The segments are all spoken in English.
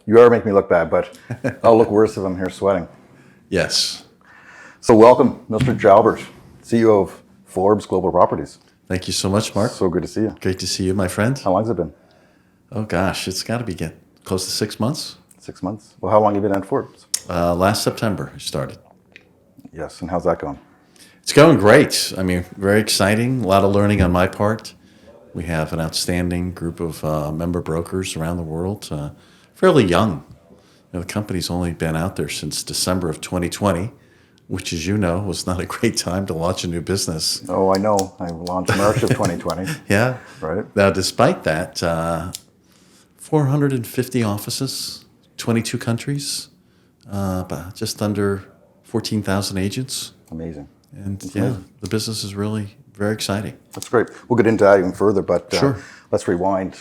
You are making me look bad, but I'll look worse if I'm here sweating. Yes. So welcome, Mr. Jalbert, CEO of Forbes Global Properties. Thank you so much, Mark. So good to see you. Great to see you, my friend. How long's it been? Oh, gosh, it's got to be close to 6 months. 6 months. Well, how long have you been at Forbes? Last September, I started. Yes, and how's that going? It's going great. I mean, very exciting. A lot of learning on my part. We have an outstanding group of member brokers around the world. Fairly young. The company's only been out there since December of 2020, which, as you know, was not a great time to launch a new business. Oh, I know. I launched March of 2020. Yeah. Right. Now, despite that, 450 offices, 22 countries, about just under 14,000 agents. Amazing. And That's amazing. The business is really very exciting. That's great. We'll get into that even further, but Sure. Let's rewind.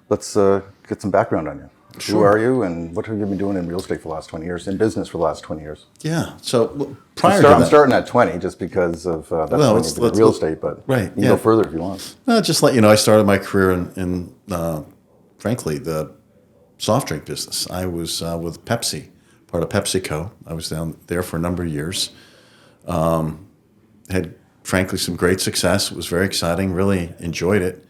Let's get some background on you. Sure. Who are you, and what have you been doing in real estate for the last 20 years, in business for the last 20 years? Yeah. So prior to I'm that, starting at 20 just because of that's when you've been in real estate, but right, you can yeah. go further if you want. just let you know, I started my career in frankly, the soft drink business. I was with Pepsi, part of PepsiCo. I was down there for a number of years. Had, frankly, some great success. It was very exciting. Really enjoyed it.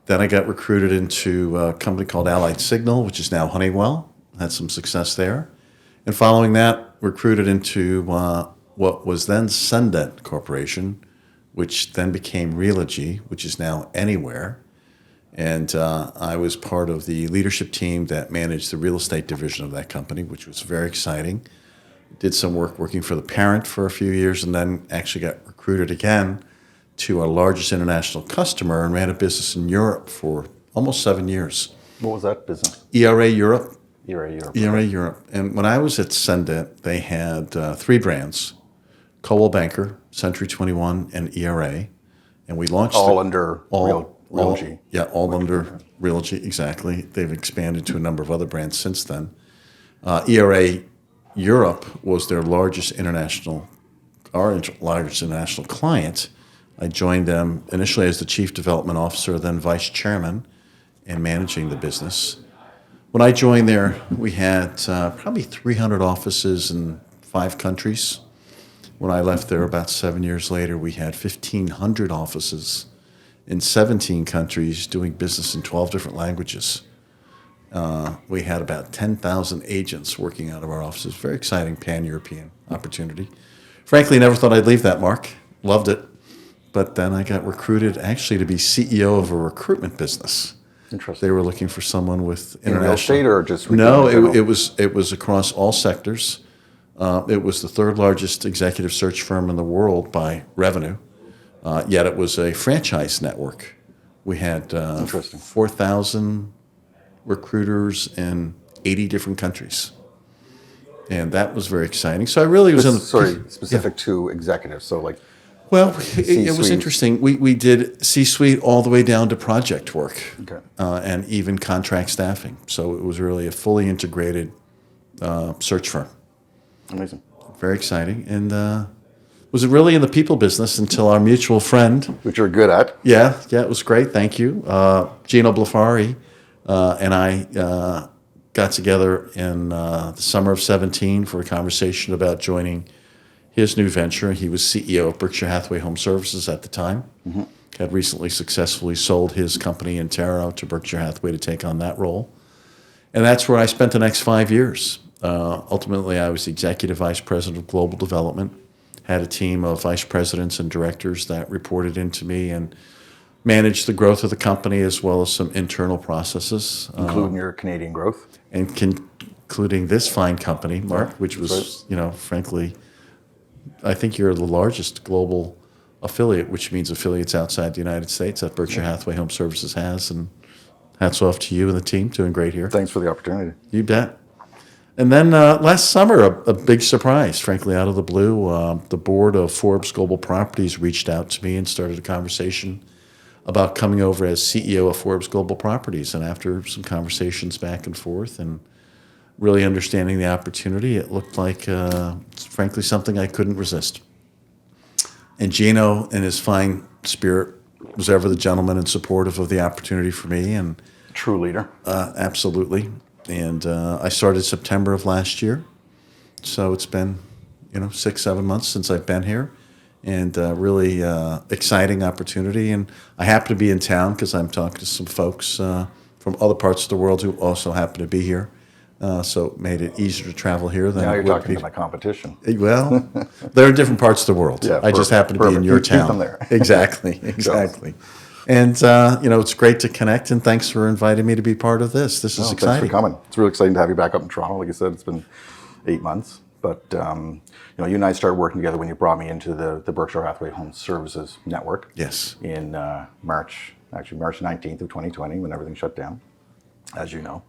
Then I got recruited into a company called Allied Signal, which is now Honeywell. Had some success there. And following that, recruited into what was then Sundent Corporation, which then became Realogy, which is now Anywhere. And I was part of the leadership team that managed the real estate division of that company, which was very exciting. Did some work working for the parent for a few years, and then actually got recruited again to our largest international customer and ran a business in Europe for almost 7 years. What was that business? ERA Europe. ERA Europe. ERA Europe. And when I was at Sundent, they had 3 brands, Coldwell Banker, Century 21, and ERA. And we launched all under Realogy. All under Realogy, exactly. They've expanded to a number of other brands since then. ERA Europe was their largest international client. I joined them initially as the Chief Development Officer, then Vice Chairman, and managing the business. When I joined there, we had probably 300 offices in 5 countries. When I left there about 7 years later, we had 1,500 offices in 17 countries doing business in 12 different languages. We had about 10,000 agents working out of our offices. Very exciting pan-European opportunity. Frankly, never thought I'd leave that, Mark. Loved it. But then I got recruited actually to be CEO of a recruitment business. Interesting. They were looking for someone with international... In real estate or just... No, it was across all sectors. It was the 3rd largest executive search firm in the world by revenue. Yet it was a franchise network. We had 4,000 recruiters in 80 different countries. And that was very exciting. So I really was specific to executives. So like... Well, it was interesting. We did C-suite all the way down to project work, and even contract staffing. So it was really a fully integrated search firm. Amazing. Very exciting. And was really in the people business until our mutual friend... Which you're good at. Yeah, it was great. Thank you. Gino Blafari and I got together in the summer of 2017 for a conversation about joining his new venture. He was CEO of Berkshire Hathaway Home Services at the time. Mm-hmm. Had recently successfully sold his company Intero to Berkshire Hathaway to take on that role. And that's where I spent the next 5 years. Ultimately, I was the Executive Vice President of Global Development, had a team of vice presidents and directors that reported into me and managed the growth of the company as well as some internal processes. Including your Canadian growth? And including this fine company, Mark, which was, frankly... I think you're the largest global affiliate, which means affiliates outside the United States that Berkshire Hathaway Home Services has. And hats off to you and the team, doing great here. Thanks for the opportunity. You bet. And then last summer, a big surprise, frankly, out of the blue. The board of Forbes Global Properties reached out to me and started a conversation about coming over as CEO of Forbes Global Properties. And after some conversations back and forth and really understanding the opportunity, it looked like, frankly, something I couldn't resist. And Gino, in his fine spirit, was ever the gentleman and supportive of the opportunity for me. And true leader. Absolutely. And I started September of last year. So it's been, 6, 7 months since I've been here, and really exciting opportunity. And I happen to be in town because I'm talking to some folks from other parts of the world who also happen to be here. So it made it easier to travel here than Now it you're would talking be. to my competition. Well, they're in different parts of the world. Yeah, I just happen to be in perfect. your Keep town. them there. Exactly, exactly. And it's great to connect. And thanks for inviting me to be part of this. This is Thanks exciting. for coming. It's really exciting to have you back up in Toronto. Like I said, it's been 8 months. But you and I started working together when you brought me into the Berkshire Hathaway Home Services Network. Yes. In March 19th of 2020, when everything shut down, as you know,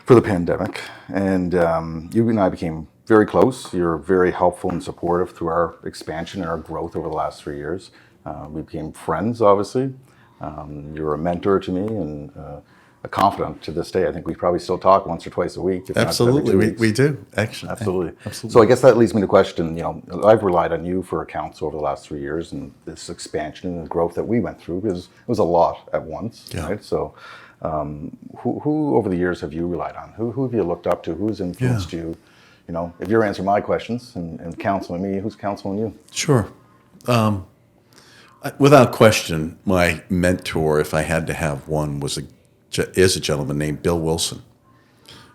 for the pandemic. And you and I became very close. You're very helpful and supportive through our expansion and our growth over the last 3 years. We became friends, obviously. You're a mentor to me and a confidant to this day. I think we probably still talk once or twice a week. If Absolutely, not every 2 weeks. we do, actually. Absolutely. Absolutely. So I guess that leads me to question, I've relied on you for accounts over the last 3 years and this expansion and the growth that we went through, because it was a lot at once, Yeah. right? So who over the years have you relied on? Who have you looked up to? Who's influenced you? If you're answering my questions and counseling me, who's counseling you? Sure. Without question, my mentor, if I had to have one, is a gentleman named Bill Wilson.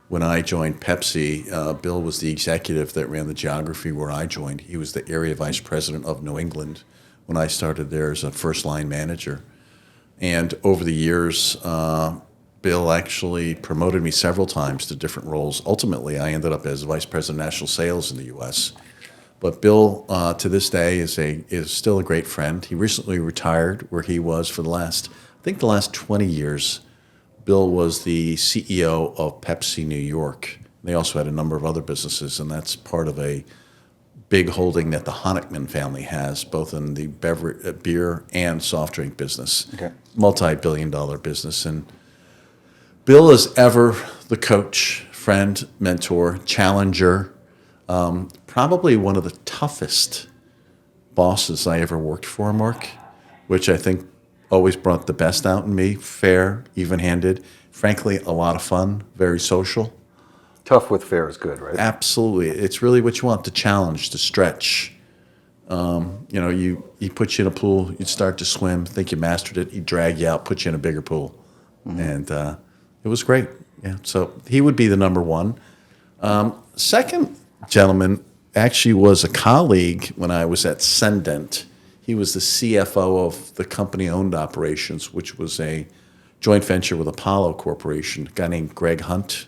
When I joined Pepsi, Bill was the executive that ran the geography where I joined. He was the area vice president of New England when I started there as a first-line manager. And over the years, Bill actually promoted me several times to different roles. Ultimately, I ended up as vice president of national sales in the U.S. But Bill, to this day, is still a great friend. He recently retired, where he was for the last 20 years. Bill was the CEO of Pepsi New York. They also had a number of other businesses, and that's part of a big holding that the Honickman family has, both in the beer and soft drink business. Okay. Multi-billion-dollar business. And Bill is ever the coach, friend, mentor, challenger, probably one of the toughest bosses I ever worked for, Mark, which I think always brought the best out in me, fair, even-handed, frankly, a lot of fun, very social. Tough with fair is good, right? Absolutely. It's really what you want, the challenge, the stretch. He puts you in a pool, you'd start to swim, think you mastered it, he'd drag you out, put you in a bigger pool. Mm-hmm. And it was great. Yeah. So he would be the number one. Second gentleman actually was a colleague when I was at Sendent. He was the CFO of the company-owned operations, which was a joint venture with Apollo Corporation, a guy named Greg Hunt.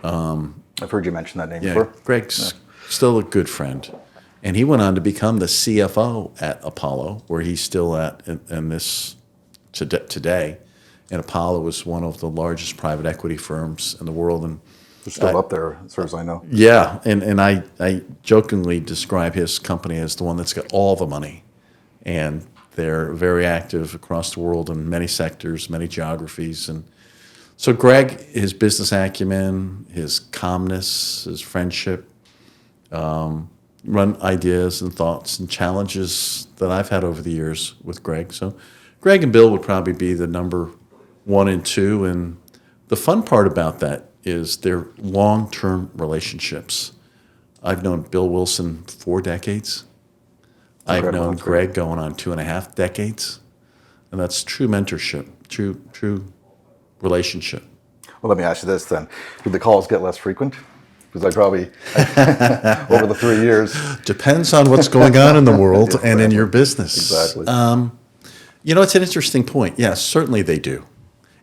I've heard you mention that name Yeah, before. Greg's still a good friend. And he went on to become the CFO at Apollo, where he's still at in this today. And Apollo is one of the largest private equity firms in the world. And They're still up there, as far as I know. yeah, and I jokingly describe his company as the one that's got all the money. And they're very active across the world in many sectors, many geographies. And so Greg, his business acumen, his calmness, his friendship, run ideas and thoughts and challenges that I've had over the years with Greg. So Greg and Bill would probably be the number 1 and 2. And the fun part about that is they're long-term relationships. I've known Bill Wilson 4 decades. I've known Greg going on 2.5 decades. And that's true mentorship, true relationship. Well, let me ask you this then. Did the calls get less frequent? Because I probably, over the 3 years. Depends on what's going on in the world Exactly. and in your business. Exactly. It's an interesting point. Yes, certainly they do.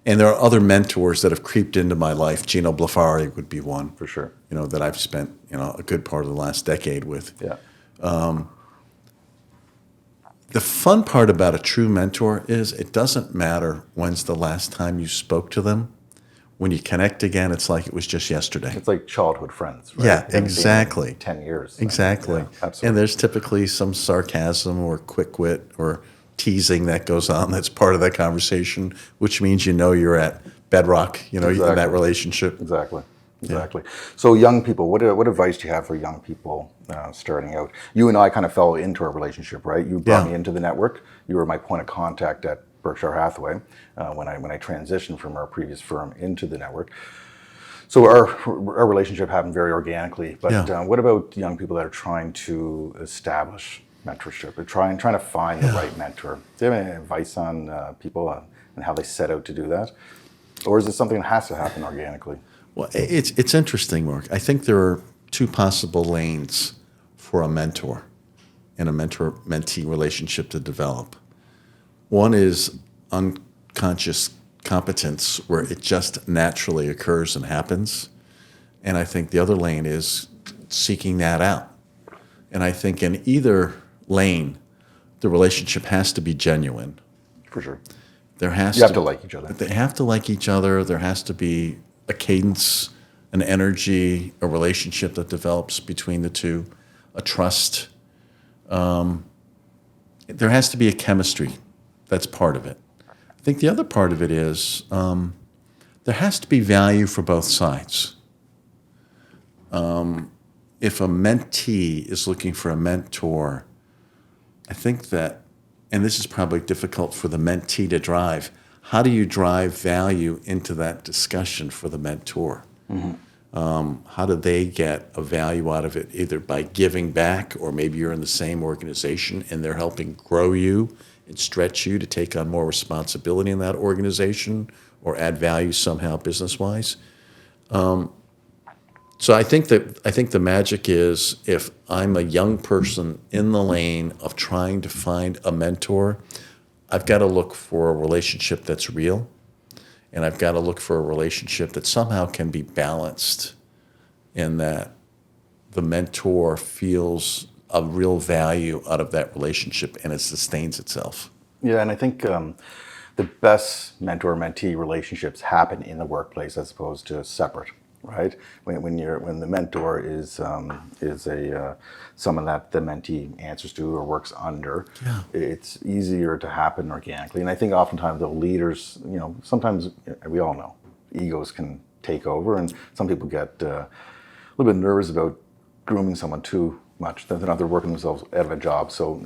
And there are other mentors that have creeped into my life. Gino Blafari would be one. For sure. That I've spent, a good part of the last decade with. Yeah. The fun part about a true mentor is it doesn't matter when's the last time you spoke to them. When you connect again, it's like it was just yesterday. It's like childhood friends, right? Yeah, exactly. 10 years. Exactly. Yeah, absolutely. And there's typically some sarcasm or quick wit or teasing that goes on that's part of that conversation, which means you're at bedrock, in that relationship. Exactly. So young people, what advice do you have for young people starting out? You and I kind of fell into our relationship, right? You brought me into the network. You were my point of contact at Berkshire Hathaway when I transitioned from our previous firm into the network. So our relationship happened very organically. But Yeah. what about young people that are trying to establish mentorship, or trying to find the right mentor? Do you have any advice on people and how they set out to do that, or is it something that has to happen organically? Well, it's interesting, Mark. I think there are two possible lanes for a mentor and a mentor-mentee relationship to develop. One is unconscious competence, where it just naturally occurs and happens. And I think the other lane is seeking that out. And I think in either lane, the relationship has to be genuine. For sure, There has you have to like each other. They have to like each other. There has to be a cadence, an energy, a relationship that develops between the two, a trust. There has to be a chemistry. That's part of it. I think the other part of it is there has to be value for both sides. If a mentee is looking for a mentor, I think that, and this is probably difficult for the mentee to drive, how do you drive value into that discussion for the mentor? How do they get a value out of it, either by giving back, or maybe you're in the same organization and they're helping grow you and stretch you to take on more responsibility in that organization or add value somehow business-wise. So I think the magic is, if I'm a young person in the lane of trying to find a mentor, I've got to look for a relationship that's real, and I've got to look for a relationship that somehow can be balanced, in that the mentor feels a real value out of that relationship and it sustains itself. Yeah, and I think the best mentor-mentee relationships happen in the workplace as opposed to separate, right? When the mentor is someone that the mentee answers to or works under, Yeah. it's easier to happen organically. And I think oftentimes the leaders, sometimes we all know egos can take over, and some people get a little bit nervous about grooming someone too much. They're working themselves out of a job. So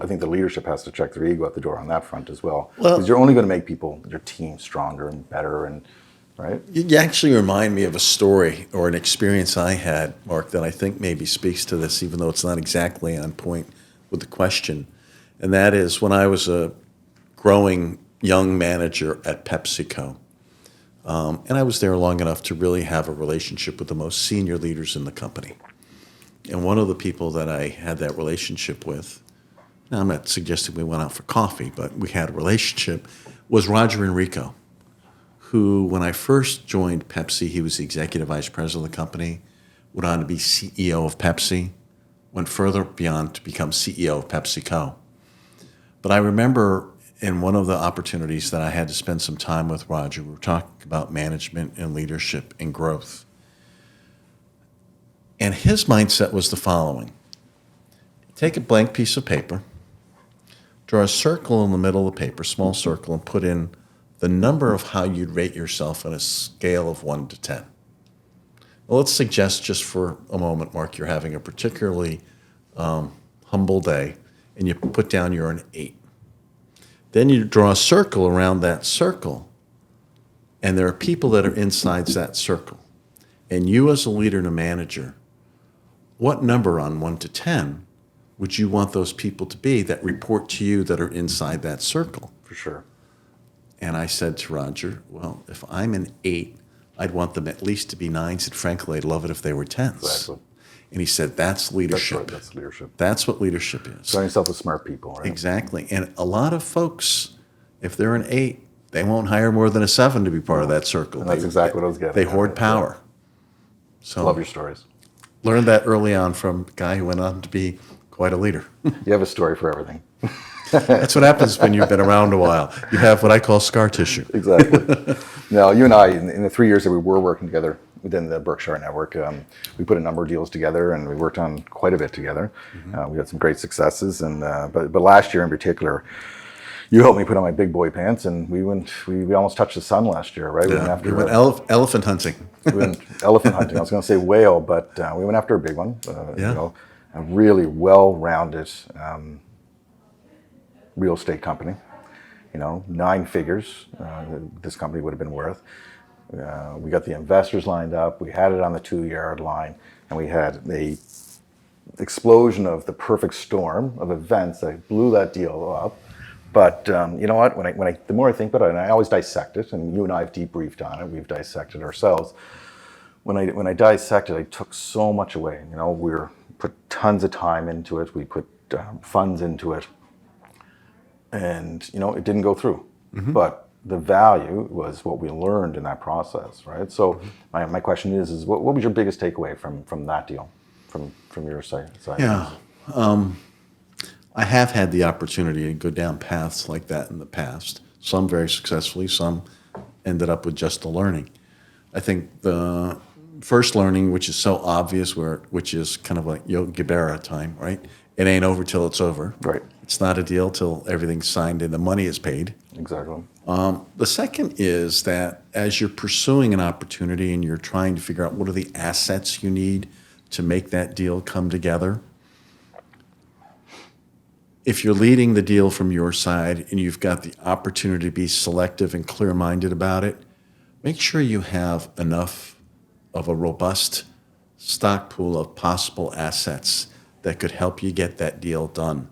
I think the leadership has to check their ego at the door on that front as well, because you're only going to make your team stronger and better, and right. You actually remind me of a story or an experience I had, Mark, that I think maybe speaks to this, even though it's not exactly on point with the question. And that is, when I was a growing young manager at PepsiCo, and I was there long enough to really have a relationship with the most senior leaders in the company. And one of the people that I had that relationship with, now I'm not suggesting we went out for coffee, but we had a relationship, was Roger Enrico, who, when I first joined Pepsi, he was the executive vice president of the company, went on to be CEO of Pepsi, went further beyond to become CEO of PepsiCo. But I remember in one of the opportunities that I had to spend some time with Roger, we were talking about management and leadership and growth. And his mindset was the following: take a blank piece of paper, draw a circle in the middle of the paper, small circle, and put in the number of how you'd rate yourself on a scale of 1 to 10. Well, let's suggest, just for a moment, Mark, you're having a particularly humble day, and you put down you're an 8. Then you draw a circle around that circle, and there are people that are inside that circle. And you, as a leader and a manager, what number on 1 to 10 would you want those people to be that report to you that are inside that circle? For sure. And I said to Roger, well, if I'm an 8, I'd want them at least to be 9s, and frankly, I'd love it if they were 10s. Exactly. And he said, that's leadership. That's right. That's leadership. That's what leadership is. Surround yourself with smart people, right? Exactly. And a lot of folks, if they're an 8, they won't hire more than a 7 to be part of that circle. And that's exactly what I was getting They at. hoard power. So Love your stories. learned that early on from a guy who went on to be quite a leader. You have a story for everything. That's what happens when you've been around a while. You have what I call scar tissue. Exactly. Now, you and I, in the 3 years that we were working together within the Berkshire Network, we put a number of deals together, and we worked on quite a bit together. We had some great successes, and but last year in particular, you helped me put on my big boy pants, and we almost touched the sun last year, right? Yeah, we went elephant hunting. We went elephant hunting. I was going to say whale, but we went after a big one. A really well-rounded real estate company. 9 figures this company would have been worth. We got the investors lined up. We had it on the 2-yard line, and we had a explosion of the perfect storm of events that blew that deal up. But you know what? The more I think about it, and I always dissect it, and you and I have debriefed on it. We've dissected ourselves. When I dissected, I took so much away. You know, put tons of time into it. We put funds into it, and you know, it didn't go through. But the value was what we learned in that process, right? So my question is what was your biggest takeaway from that deal, from your side? Yeah. I have had the opportunity to go down paths like that in the past, some very successfully, some ended up with just the learning. I think the first learning, which is so obvious, which is kind of like Yogi Berra time, right? It ain't over till it's over. Right. It's not a deal till everything's signed and the money is paid. Exactly. The second is that as you're pursuing an opportunity and you're trying to figure out what are the assets you need to make that deal come together, if you're leading the deal from your side and you've got the opportunity to be selective and clear-minded about it, make sure you have enough of a robust stock pool of possible assets that could help you get that deal done.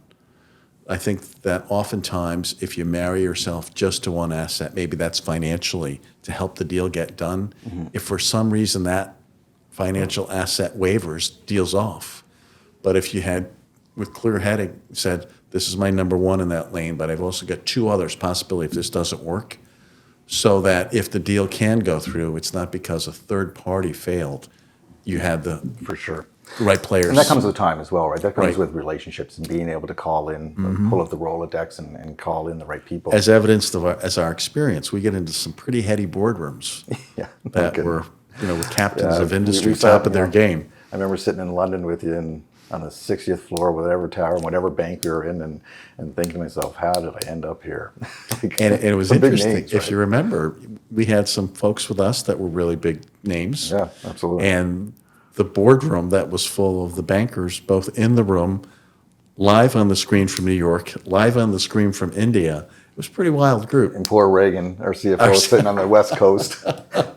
I think that oftentimes if you marry yourself just to one asset, maybe that's financially to help the deal get done. If for some reason that financial asset wavers, deal's off. But if you had, with clear heading, said, this is my number one in that lane, but I've also got 2 others, possibility if this doesn't work, so that if the deal can go through, it's not because a third party failed. You had the For sure. right players. And that comes with time as well, right? That comes Right. with relationships and being able to call in, pull up the Rolodex and call in the right people. As evidenced of as our experience, we get into some pretty heady boardrooms Yeah, that okay. were, with captains Yeah, of industry, we top sat, of their game. I remember sitting in London with you on the 60th floor, whatever tower, whatever bank we were in, and thinking to myself, how did I end up here? Like, And it was some big interesting. names, If right? you remember, we had some folks with us that were really big names. Yeah, absolutely. And the boardroom that was full of the bankers, both in the room, live on the screen from New York, live on the screen from India. It was a pretty wild group. And poor Reagan, our CFO, was sitting on the West Coast,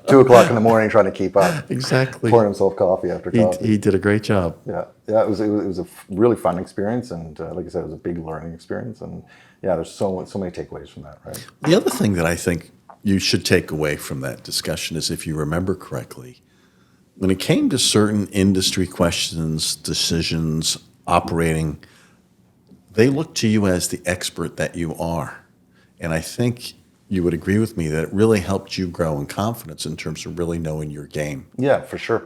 2 o'clock in the morning, trying to keep up. Exactly. Pouring himself coffee after coffee. He did a great job. Yeah, it was a really fun experience, and like I said, it was a big learning experience, and yeah, there's so many takeaways from that, right? The other thing that I think you should take away from that discussion is, if you remember correctly, when it came to certain industry questions, decisions, operating, they looked to you as the expert that you are. And I think you would agree with me that it really helped you grow in confidence in terms of really knowing your game. Yeah, for sure,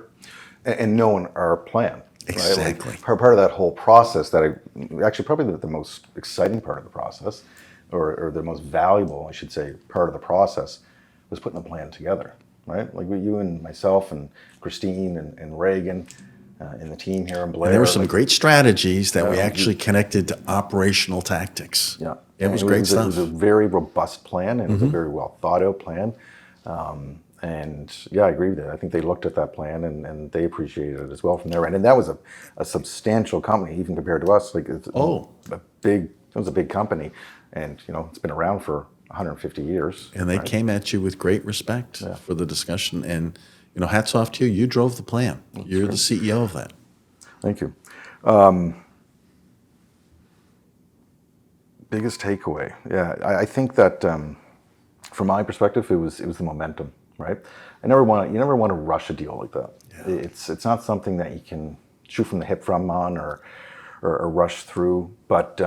and knowing our plan. Exactly. Right? Like part of that whole process actually probably the most exciting part of the process, or the most valuable, I should say, part of the process was putting the plan together, right? Like you and myself and Christine and Reagan and the team here in Blair. And there were some great strategies that we Yeah, actually connected to operational tactics. Yeah, It was great stuff. It was a very robust plan, and it was a very well thought out plan. And yeah, I agree with that. I think they looked at that plan and they appreciated it as well from their end. And that was a substantial company, even compared to us. Like it was a big company, and it's been around for 150 years. And they came at you with great respect for the discussion. And, hats off to you. You drove the plan. You're the CEO of that. Thank you. Biggest takeaway. Yeah, I think that from my perspective, it was the momentum, right? You never want to rush a deal like that. Yeah. It's not something that you can shoot from the hip or rush through. But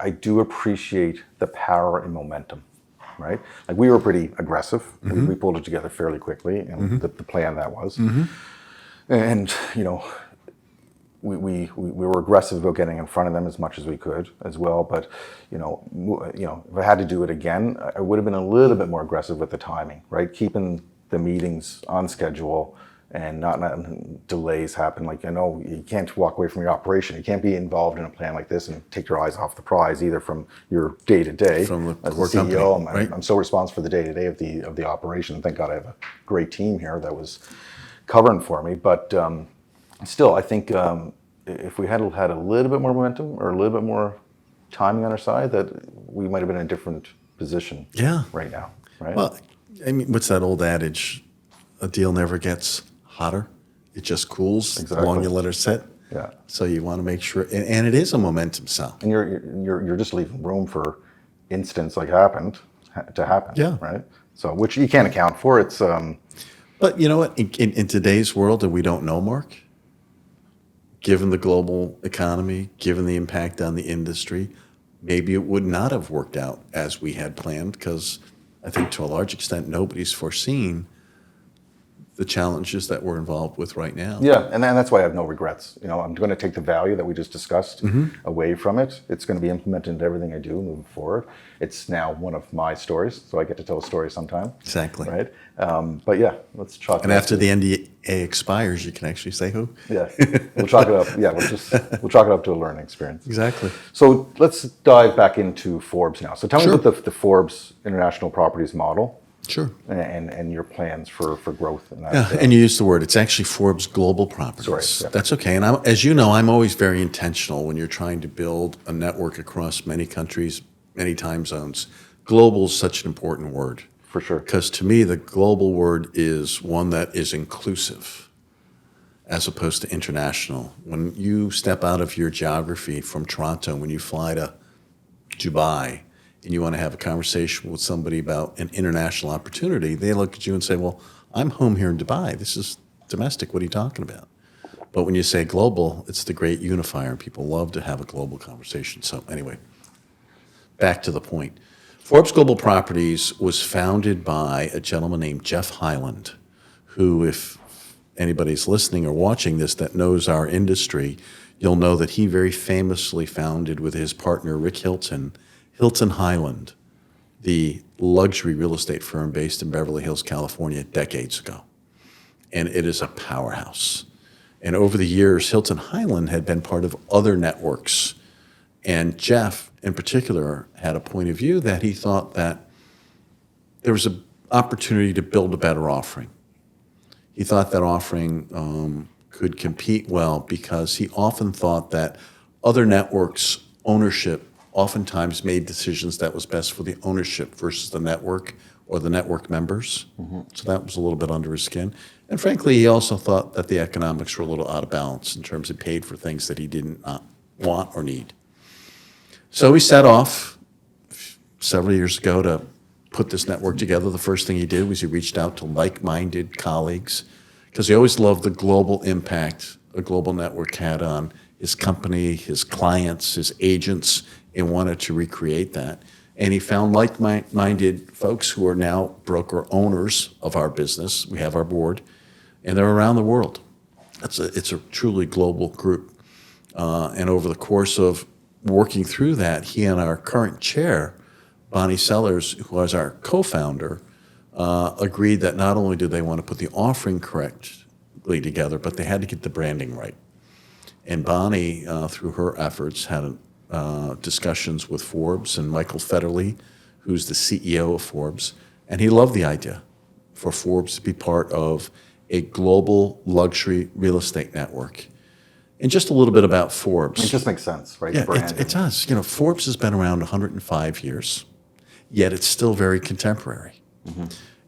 I do appreciate the power and momentum, right? Like we were pretty aggressive. We pulled it together fairly quickly, and the plan that was. And we were aggressive about getting in front of them as much as we could as well. But if I had to do it again, I would have been a little bit more aggressive with the timing, right? Keeping the meetings on schedule and not letting delays happen. Like, you can't walk away from your operation. You can't be involved in a plan like this and take your eyes off the prize, either from your day to day. From the as core the CEO, company, right? I'm so responsible for the day to day of the operation. Thank God I have a great team here that was covering for me. But still, I think if we had had a little bit more momentum or a little bit more timing on our side, that we might have been in a different position right now, right? Well, I mean, what's that old adage? a deal never gets hotter. It just cools the Exactly. longer you let it sit. Yeah. So you want to make sure, and it is a momentum sell. And you're just leaving room for instance like happened to happen. Yeah. Right. So which you can't account for. It's But you know what? In today's world that we don't know, Mark, given the global economy, given the impact on the industry, maybe it would not have worked out as we had planned, because I think to a large extent nobody's foreseen the challenges that we're involved with right now. yeah, and that's why I have no regrets. I'm going to take the value that we just discussed away from it. It's going to be implemented into everything I do moving forward. It's now one of my stories, so I get to tell a story sometime. Exactly. Right. But yeah, let's chalk it And up. after the NDA expires, you can actually say who. Yeah, we'll chalk it up. Yeah, we'll chalk it up to a learning experience. Exactly. So let's dive back into Forbes now. So tell me Sure. about the Forbes International Properties model. Sure. And your plans for growth in that. Yeah, and you used the word. It's actually Forbes Global Properties. Sorry, yeah. That's okay. And as you know, I'm always very intentional when you're trying to build a network across many countries, many time zones. Global is such an important word. For sure. Because to me, the global word is one that is inclusive as opposed to international. When you step out of your geography from Toronto, when you fly to Dubai, and you want to have a conversation with somebody about an international opportunity, they look at you and say, well, I'm home here in Dubai. This is domestic. What are you talking about? But when you say global, it's the great unifier, and people love to have a global conversation. So anyway, back to the point. Forbes Global Properties was founded by a gentleman named Jeff Hyland, who, if anybody's listening or watching this that knows our industry, you'll know that he very famously founded with his partner, Rick Hilton Hyland, the luxury real estate firm based in Beverly Hills, California, decades ago. And it is a powerhouse. And over the years, Hilton Hyland had been part of other networks. And Jeff, in particular, had a point of view that he thought that there was an opportunity to build a better offering. He thought that offering could compete well because he often thought that other networks' ownership oftentimes made decisions that was best for the ownership versus the network or the network members. So that was a little bit under his skin. And frankly, he also thought that the economics were a little out of balance in terms of paid for things that he didn't want or need. So he set off several years ago to put this network together. The first thing he did was he reached out to like-minded colleagues, because he always loved the global impact a global network had on his company, his clients, his agents, and wanted to recreate that. And he found like-minded folks who are now broker owners of our business. We have our board, and they're around the world. It's a truly global group. And over the course of working through that, he and our current chair, Bonnie Sellers, who was our co-founder, agreed that not only did they want to put the offering correctly together, but they had to get the branding right. And Bonnie, through her efforts, had discussions with Forbes and Michael Federley, who's the CEO of Forbes, and he loved the idea for Forbes to be part of a global luxury real estate network. And just a little bit about Forbes. It just makes sense, right? Yeah, Branding. it does. Forbes has been around 105 years, yet it's still very contemporary.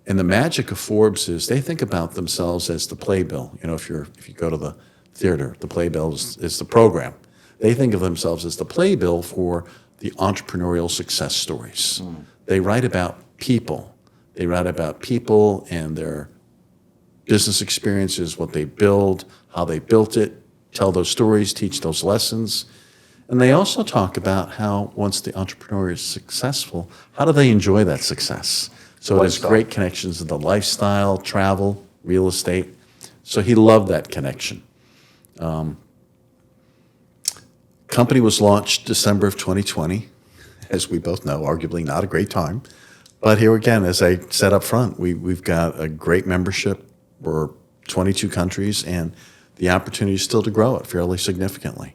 And the magic of Forbes is they think about themselves as the playbill. If you go to the theater, the playbill is the program. They think of themselves as the playbill for the entrepreneurial success stories. They write about people. They write about people and their business experiences, what they build, how they built it, tell those stories, teach those lessons. And they also talk about how once the entrepreneur is successful, how do they enjoy that success? So it has great connections to the lifestyle, travel, real estate. So he loved that connection. Company was launched December of 2020, as we both know, arguably not a great time. But here again, as I said up front, we've got a great membership. We're 22 countries, and the opportunity is still to grow it fairly significantly.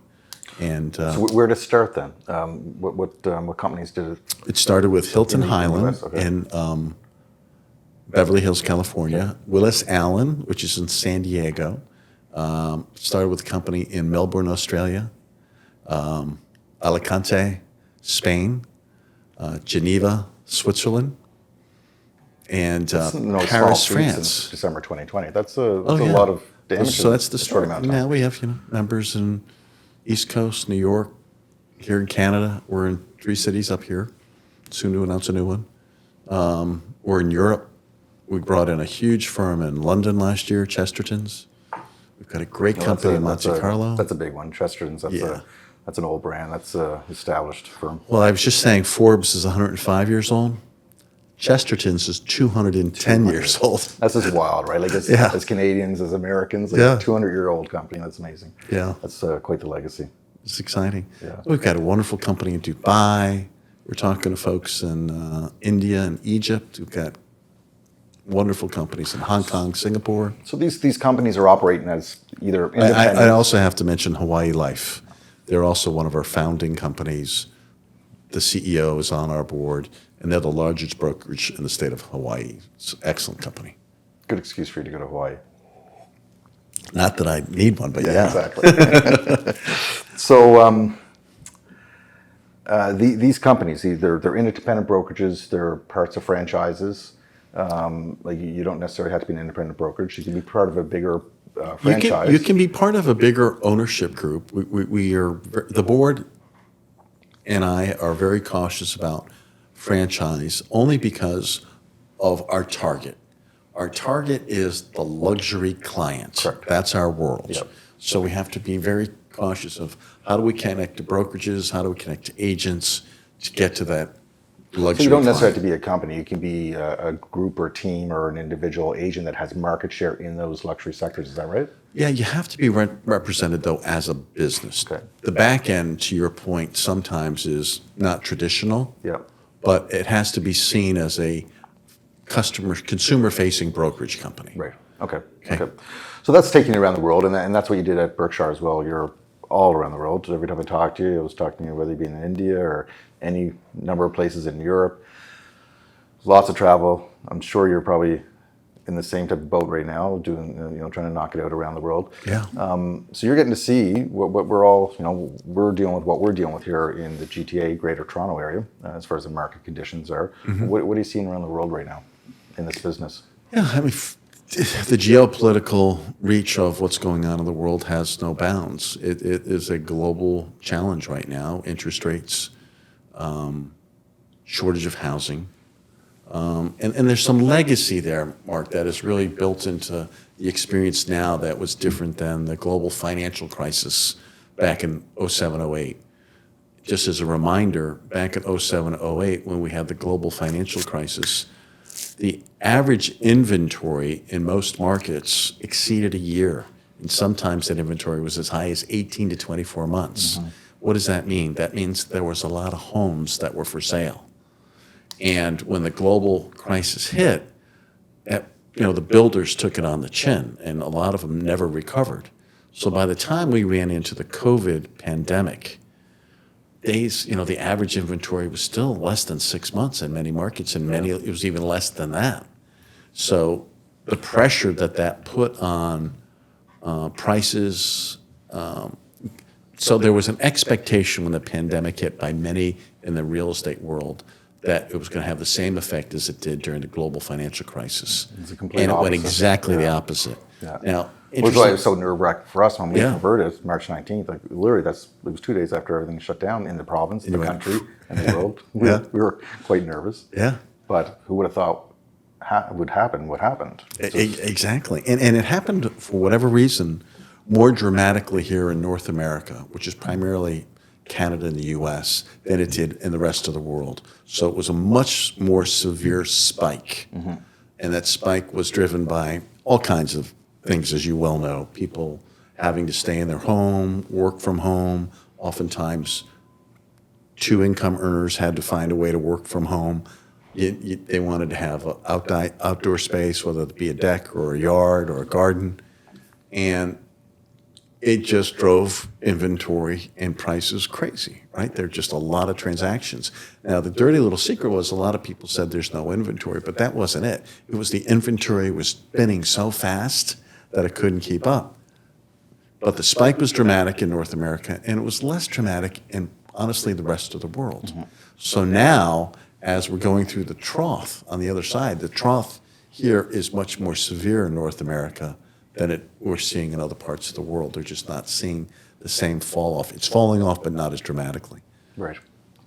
And so where to start then? What companies did it? It started with Hilton In the Hyland US, okay. in Beverly Hills, California. Willis Allen, which is in San Diego. Started with a company in Melbourne, Australia. Alicante, Spain. Geneva, Switzerland. and No small Paris, feat France. since December 2020. That's a Yeah. lot of damage. So that's the in a short story. amount of time. Now we have members in East Coast, New York, here in Canada. We're in 3 cities up here. Soon to announce a new one. We're in Europe. We brought in a huge firm in London last year, Chesterton's. We've got a great company in Monte Carlo. That's a big one. Chesterton's. Yeah. That's an old brand. That's a established firm. Well, I was just saying Forbes is 105 years old. Chesterton's is 210 years old. That's just wild, right? Like as Canadians, as Americans, like Yeah. a 200-year-old company. That's amazing. Yeah. That's quite the legacy. It's exciting. Yeah. We've got a wonderful company in Dubai. We're talking to folks in India and Egypt. We've got wonderful companies in Hong Kong, Singapore. So these companies are operating as either independent. I also have to mention Hawaii Life. They're also one of our founding companies. The CEO is on our board, and they're the largest brokerage in the state of Hawaii. It's an excellent company. Good excuse for you to go to Hawaii. Not that I need one, but yeah. Exactly. So these companies, they're independent brokerages. They're parts of franchises. Like you don't necessarily have to be an independent brokerage. You can be part of a bigger franchise. You can be part of a bigger ownership group. We are the board, and I are very cautious about franchise only because of our target. Our target is the luxury client. Correct. That's our world. Yep. So we have to be very cautious of how do we connect to brokerages, how do we connect to agents to get to that luxury So you don't necessarily client. have to be a company. You can be a group or team or an individual agent that has market share in those luxury sectors. Is that right? Yeah, you have to be represented, though, as a business. Okay. The back end, to your point, sometimes is not traditional, Yeah. but it has to be seen as a consumer-facing brokerage company. Right. Okay. So that's taking you around the world, and that's what you did at Berkshire as well. You're all around the world. So every time I talk to you, I was talking to you whether you be in India or any number of places in Europe. Lots of travel. I'm sure you're probably in the same type of boat right now, doing trying to knock it out around the world. Yeah. So you're getting to see what we're all we're dealing with what we're dealing with here in the GTA, Greater Toronto area, as far as the market conditions are. Mm-hmm. What are you seeing around the world right now in this business? Yeah, I mean, the geopolitical reach of what's going on in the world has no bounds. It is a global challenge right now. Interest rates, shortage of housing. And there's some legacy there, Mark, that is really built into the experience now that was different than the global financial crisis back in 07, 08. Just as a reminder, back in 07, 08, when we had the global financial crisis, the average inventory in most markets exceeded a year. And sometimes that inventory was as high as 18 to 24 months. Mm-hmm. What does that mean? That means there was a lot of homes that were for sale. And when the global crisis hit, the builders took it on the chin, and a lot of them never recovered. So by the time we ran into the COVID pandemic, the average inventory was still less than 6 months in many markets, and many it was even less than that. So the pressure that put on prices. So there was an expectation when the pandemic hit by many in the real estate world that it was going to have the same effect as it did during the global financial crisis. It's a complete and it went opposite. exactly the opposite. Yeah. Now, Which is why it was so nerve-wracking for us when we Yeah. converted March 19th. Like literally, it was 2 days after everything shut down in the province, the country, and the world. We were quite nervous. Yeah. But who would have thought would happen what happened? Exactly. And it happened, for whatever reason, more dramatically here in North America, which is primarily Canada and the U.S., than it did in the rest of the world. So it was a much more severe spike. Mm-hmm. And that spike was driven by all kinds of things, as you well know. People having to stay in their home, work from home. Oftentimes, 2 income earners had to find a way to work from home. They wanted to have an outdoor space, whether it be a deck or a yard or a garden. And it just drove inventory and prices crazy, right? There are just a lot of transactions. Now, the dirty little secret was a lot of people said there's no inventory, but that wasn't it. It was the inventory was spinning so fast that it couldn't keep up. But the spike was dramatic in North America, and it was less dramatic in, honestly, the rest of the world. Mm-hmm. So now, as we're going through the trough on the other side. The trough here is much more severe in North America than we're seeing in other parts of the world. They're just not seeing the same fall off. It's falling off, but not as dramatically. Right.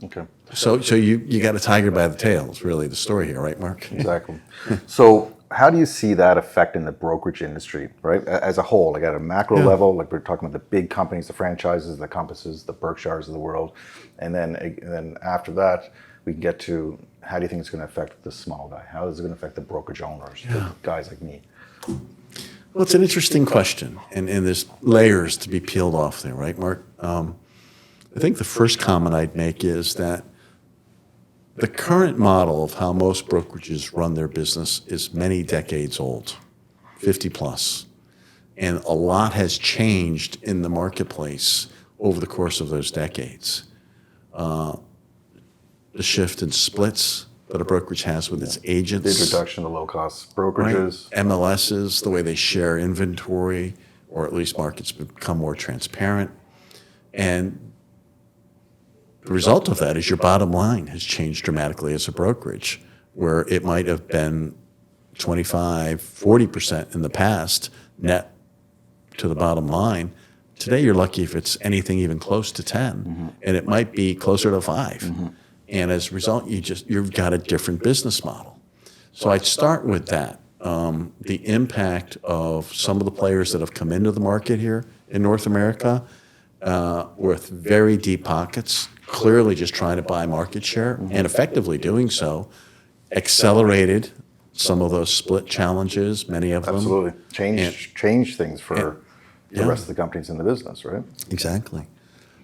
Okay. So you got a tiger by the tail is really the story here, right, Mark? Exactly. So how do you see that affecting the brokerage industry, right, as a whole, like at a macro level, like we're talking about the big companies, the franchises, the Compasses, the Berkshires of the world, and then after that, we can get to how do you think it's going to affect the small guy? How is it going to affect the brokerage owners, the guys like me? Well, it's an interesting question, and there's layers to be peeled off there, right, Mark? I think the first comment I'd make is that the current model of how most brokerages run their business is many decades old, 50 plus. And a lot has changed in the marketplace over the course of those decades. The shift in splits that a brokerage has with its agents. The introduction of low-cost brokerages. Right? MLSs, the way they share inventory, or at least markets become more transparent. And the result of that is your bottom line has changed dramatically as a brokerage, where it might have been 25, 40% in the past net to the bottom line. Today, you're lucky if it's anything even close to 10, and it might be closer to 5. And as a result, you've got a different business model. So I'd start with that. The impact of some of the players that have come into the market here in North America with very deep pockets, clearly just trying to buy market share, and effectively doing so, accelerated some of those split challenges, many of them. Absolutely. Change things for the rest of the companies in the business, right? Exactly.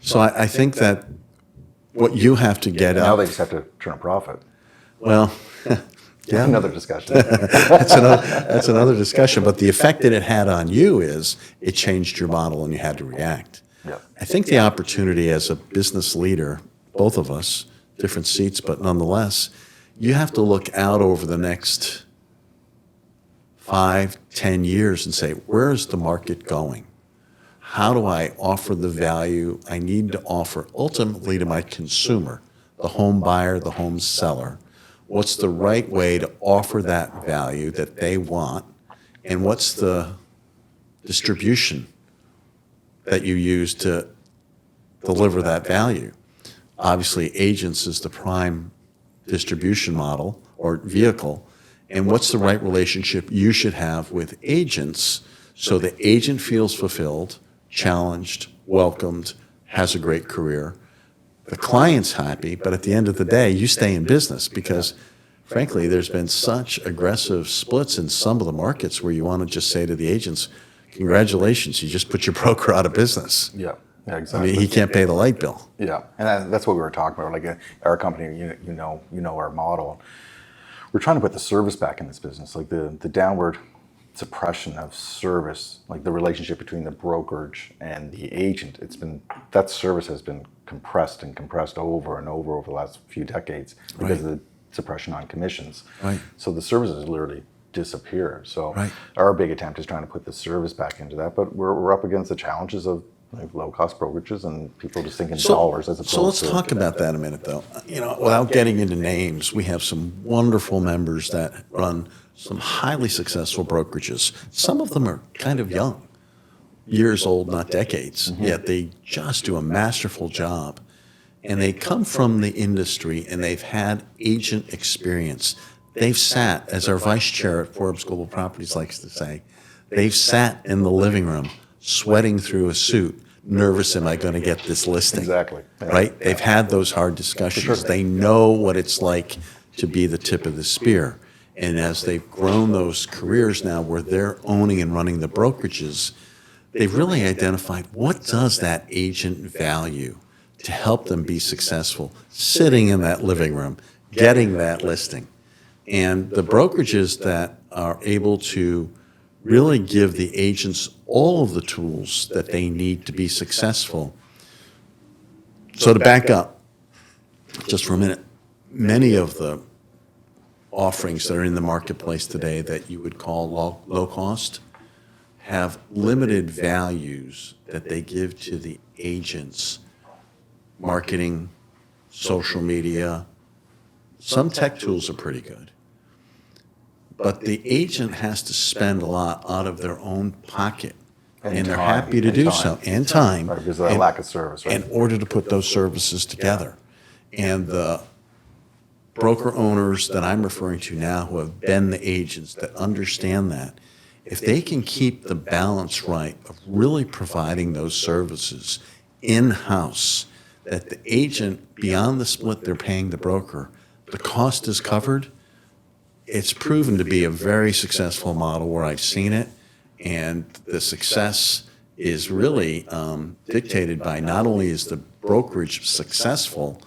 So I think that what you have to get Now out. they just have to turn a profit. Well, yeah. Another discussion. That's another discussion. But the effect that it had on you is it changed your model and you had to react. Yep. I think the opportunity as a business leader, both of us, different seats, but nonetheless, you have to look out over the next 5, 10 years and say, where is the market going? How do I offer the value I need to offer ultimately to my consumer, the home buyer, the home seller? What's the right way to offer that value that they want? And what's the distribution that you use to deliver that value? Obviously, agents is the prime distribution model or vehicle. And what's the right relationship you should have with agents so the agent feels fulfilled, challenged, welcomed, has a great career. The client's happy, but at the end of the day, you stay in business because, frankly, there's been such aggressive splits in some of the markets where you want to just say to the agents, congratulations, you just put your broker out of business. Yeah, I exactly. mean, he can't pay the light bill. Yeah, and that's what we were talking about. Like our company, you know our model. We're trying to put the service back in this business, like the downward suppression of service, like the relationship between the brokerage and the agent. That service has been compressed over and over the last few decades because of the suppression on commissions. Right. So the service has literally disappeared. So Right. our big attempt is trying to put the service back into that, but we're up against the challenges of like low-cost brokerages and people just thinking dollars as opposed to. So let's talk about that a minute, though. Without getting into names, we have some wonderful members that run some highly successful brokerages. Some of them are kind of young, years old, not decades, yet they just do a masterful job. And they come from the industry and they've had agent experience. They've sat, as our vice chair at Forbes Global Properties likes to say, they've sat in the living room sweating through a suit, nervous, am I going to get this listing? Exactly. Yeah. Right? They've had those hard discussions. They know what it's like to be the tip of the spear. And as they've grown those careers now where they're owning and running the brokerages, they've really identified what does that agent value to help them be successful, sitting in that living room, getting that listing. And the brokerages that are able to really give the agents all of the tools that they need to be successful. So to back up just for a minute, many of the offerings that are in the marketplace today that you would call low cost have limited values that they give to the agents: marketing, social media, some tech tools are pretty good, but the agent has to spend a lot out of their own pocket. And they're time, happy to and do time. so, and time. Right, because of that lack of service, right? In order to put those services together. And the broker owners that I'm referring to now who have been the agents that understand that, if they can keep the balance right of really providing those services in-house, that the agent, beyond the split they're paying the broker, the cost is covered, it's proven to be a very successful model where I've seen it. And the success is really dictated by not only is the brokerage successful,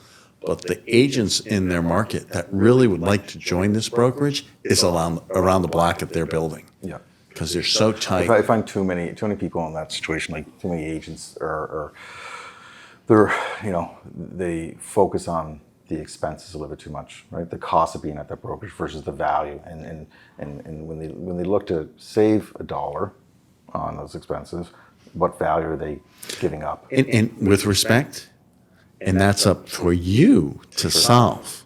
but the agents in their market that really would like to join this brokerage is around the block at their building. Yeah. Because they're so tight. I find too many people in that situation, like too many agents they're, they focus on the expenses a little bit too much, right? The cost of being at that brokerage versus the value. And when they look to save $1 on those expenses, what value are they giving up? And with respect, and that's up for you to solve,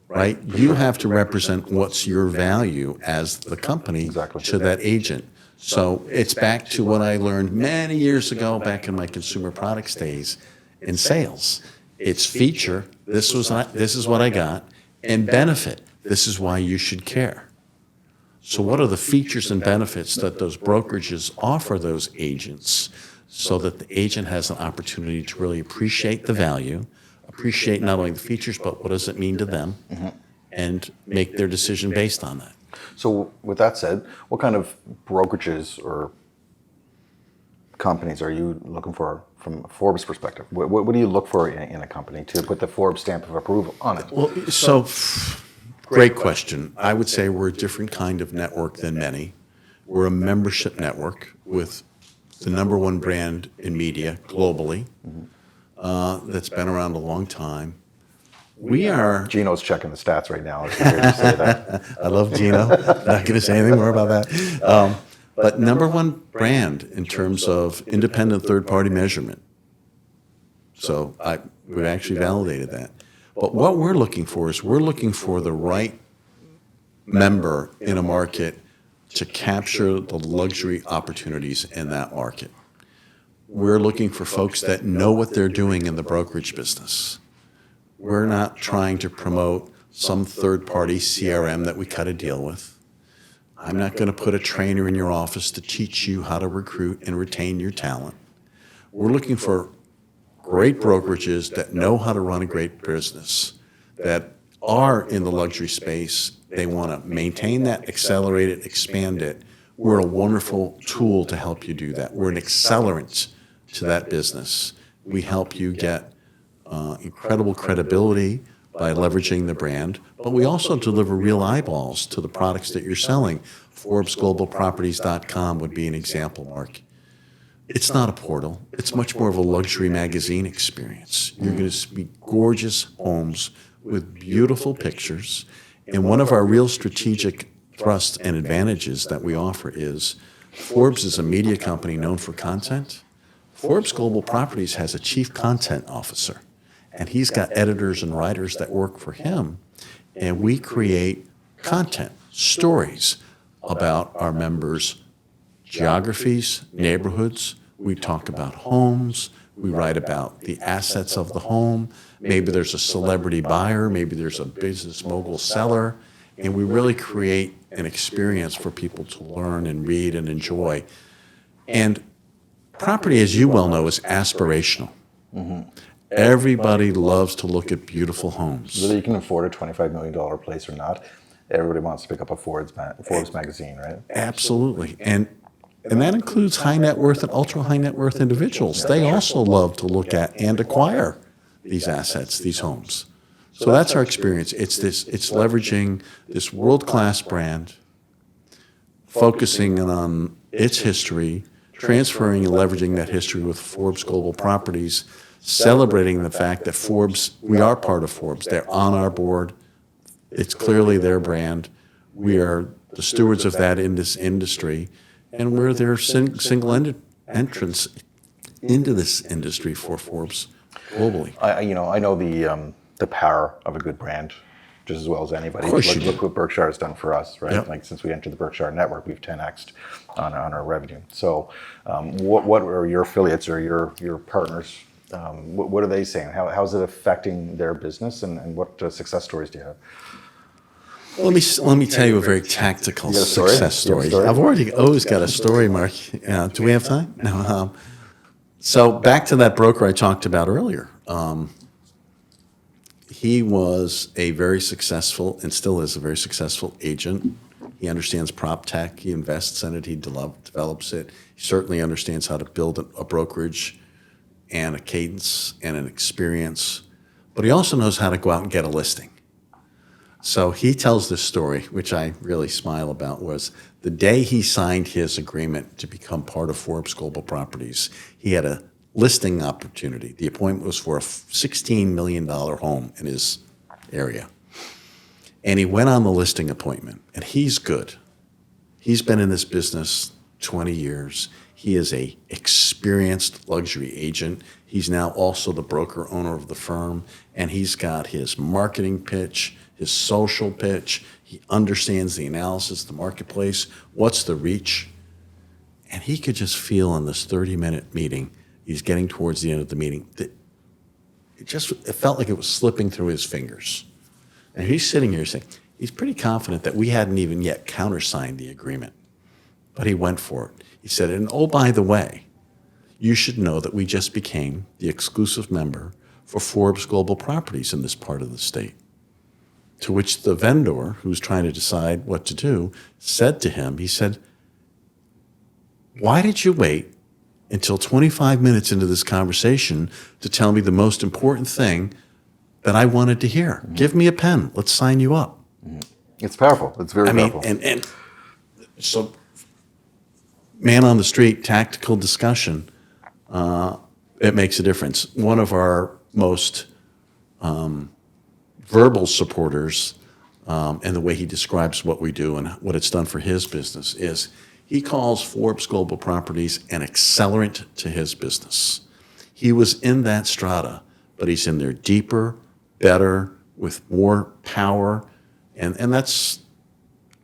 right? You have to represent what's your value as the company to that agent. So it's back to what I learned many years ago back in my consumer products days in sales. It's feature, this is what I got, and benefit, this is why you should care. So what are the features and benefits that those brokerages offer those agents so that the agent has an opportunity to really appreciate the value, appreciate not only the features, but what does it mean to them, and make their decision based on that. So with that said, what kind of brokerages or companies are you looking for from a Forbes perspective? What do you look for in a company to put the Forbes stamp of approval on it? Well, so great question. I would say we're a different kind of network than many. We're a membership network with the #1 brand in media globally that's been around a long time. We are... Gino's checking the stats right now. If you hear me say that. I love Gino. Not going to say anything more about that. But #1 brand in terms of independent third-party measurement. So we've actually validated that. But what we're looking for is we're looking for the right member in a market to capture the luxury opportunities in that market. We're looking for folks that know what they're doing in the brokerage business. We're not trying to promote some third-party CRM that we cut a deal with. I'm not going to put a trainer in your office to teach you how to recruit and retain your talent. We're looking for great brokerages that know how to run a great business, that are in the luxury space. They want to maintain that, accelerate it, expand it. We're a wonderful tool to help you do that. We're an accelerant to that business. We help you get incredible credibility by leveraging the brand, but we also deliver real eyeballs to the products that you're selling. ForbesGlobalProperties.com would be an example, Mark. It's not a portal. It's much more of a luxury magazine experience. You're going to see gorgeous homes with beautiful pictures. And one of our real strategic thrusts and advantages that we offer is Forbes is a media company known for content. Forbes Global Properties has a chief content officer, and he's got editors and writers that work for him. And we create content, stories about our members' geographies, neighborhoods. We talk about homes. We write about the assets of the home. Maybe there's a celebrity buyer. Maybe there's a business mogul seller. And we really create an experience for people to learn and read and enjoy. And property, as you well know, is aspirational. Everybody loves to look at beautiful homes. Whether you can afford a $25 million place or not, everybody wants to pick up a Forbes magazine, right? Absolutely. And that includes high net worth and ultra high net worth individuals. They also love to look at and acquire these assets, these homes. So that's our experience. It's leveraging this world-class brand, focusing on its history, transferring and leveraging that history with Forbes Global Properties, celebrating the fact that Forbes, we are part of Forbes. They're on our board. It's clearly their brand. We are the stewards of that in this industry, and we're their single-ended entrance into this industry for Forbes globally. I know the power of a good brand just as well as anybody. Of course you Look do. what Berkshire has done for us, right? Yep. Like since we entered the Berkshire network, we've 10x'd on our revenue. So what are your affiliates or your partners? What are they saying? How's it affecting their business, and what success stories do you have? Let me tell you a very tactical You got a story? success You have a story. story? I've always got a story, Mark. Do we have time? No. So back to that broker I talked about earlier. He was a very successful, and still is a very successful agent. He understands prop tech. He invests in it. He develops it. He certainly understands how to build a brokerage and a cadence and an experience. But he also knows how to go out and get a listing. So he tells this story, which I really smile about, was the day he signed his agreement to become part of Forbes Global Properties, he had a listing opportunity. The appointment was for a $16 million home in his area. And he went on the listing appointment, and he's good. He's been in this business 20 years. He is a experienced luxury agent. He's now also the broker owner of the firm, and he's got his marketing pitch, his social pitch. He understands the analysis of the marketplace. What's the reach? And he could just feel in this 30-minute meeting, he's getting towards the end of the meeting, that it felt like it was slipping through his fingers. And he's sitting here saying, he's pretty confident that we hadn't even yet countersigned the agreement. But he went for it. He said, and oh, by the way, you should know that we just became the exclusive member for Forbes Global Properties in this part of the state. To which the vendor, who's trying to decide what to do, said to him, he said, why did you wait until 25 minutes into this conversation to tell me the most important thing that I wanted to hear? Mm-hmm. Give me a pen. Let's sign you up. Mm-hmm. It's powerful. It's very powerful. And so man on the street, tactical discussion, it makes a difference. One of our most verbal supporters, and the way he describes what we do and what it's done for his business is he calls Forbes Global Properties an accelerant to his business. He was in that strata, but he's in there deeper, better, with more power, and that's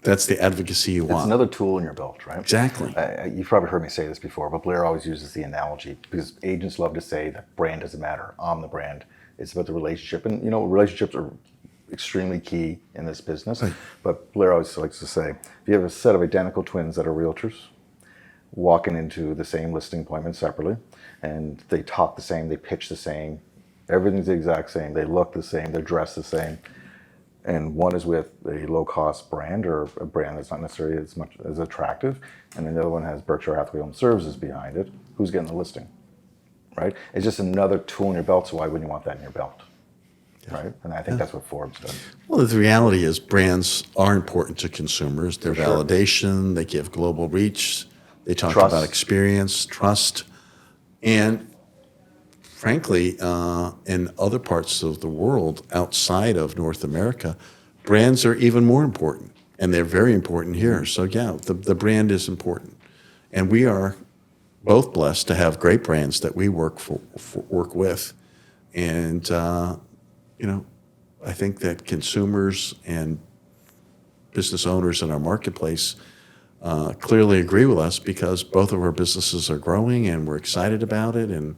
the advocacy you want. It's another tool in your belt, right? Exactly. You've probably heard me say this before, but Blair always uses the analogy because agents love to say that brand doesn't matter. I'm the brand. It's about the relationship. And, relationships are extremely key in this business. Right. But Blair always likes to say, if you have a set of identical twins that are realtors walking into the same listing appointment separately, and they talk the same, they pitch the same, everything's the exact same, they look the same, they're dressed the same, and one is with a low-cost brand or a brand that's not necessarily as much as attractive, and then the other one has Berkshire Hathaway Home Services behind it, who's getting the listing, right? It's just another tool in your belt, so why wouldn't you want that in your belt, right? And I think that's what Forbes does. Well, the reality is brands are important to consumers. They're sure. validation, they give global reach, they talk Trust. about experience, trust, and frankly, in other parts of the world outside of North America, brands are even more important, and they're very important here. So yeah, the brand is important, and we are both blessed to have great brands that we work with, and I think that consumers and business owners in our marketplace clearly agree with us because both of our businesses are growing, and we're excited about it, and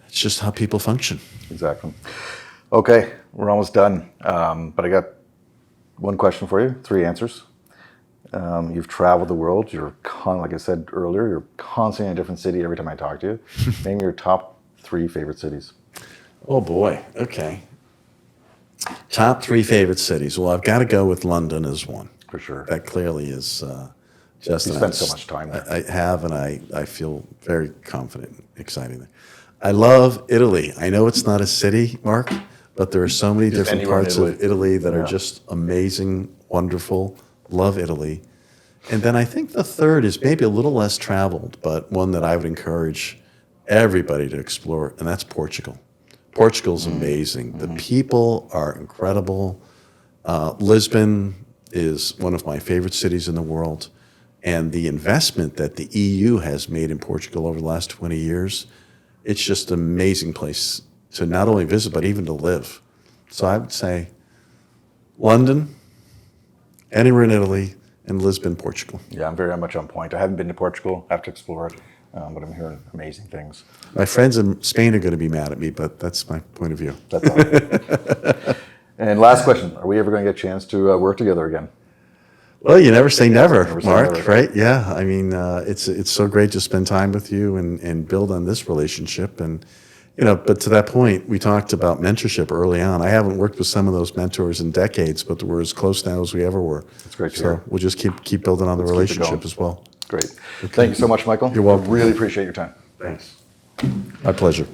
it's just how people function. Exactly. Okay, we're almost done. But I got one question for you, 3 answers. You've traveled the world. You're, like I said earlier, you're constantly in a different city every time I talk to you. Name your top 3 favorite cities. Oh, boy. Okay. Top 3 favorite cities. Well, I've got to go with London as one. For sure. That clearly is just You spent so much time there. I have, and I feel very confident and exciting there. I love Italy. I know it's not a city, Mark, but there are so many different parts of Italy that are just amazing, wonderful. Love Italy. And then I think the third is maybe a little less traveled, but one that I would encourage everybody to explore, and that's Portugal. Portugal's amazing. The people are incredible. Lisbon is one of my favorite cities in the world. And the investment that the EU has made in Portugal over the last 20 years, it's just an amazing place to not only visit, but even to live. So I would say London, anywhere in Italy, and Lisbon, Portugal. Yeah, I'm very much on point. I haven't been to Portugal. I have to explore it, but I'm hearing amazing things. My friends in Spain are going to be mad at me, but that's my point of view. That's all right. And last question: are we ever going to get a chance to work together again? Well, you never say never, Never say Mark, never. right? Yeah, I mean, it's so great to spend time with you and build on this relationship. And, but to that point, we talked about mentorship early on. I haven't worked with some of those mentors in decades, but we're as close now as we ever were. That's great to So hear. we'll just keep building on the Let's keep it relationship going. as well. Great. Thank you so much, Michael. You're welcome. I really appreciate your time. Thanks. My pleasure.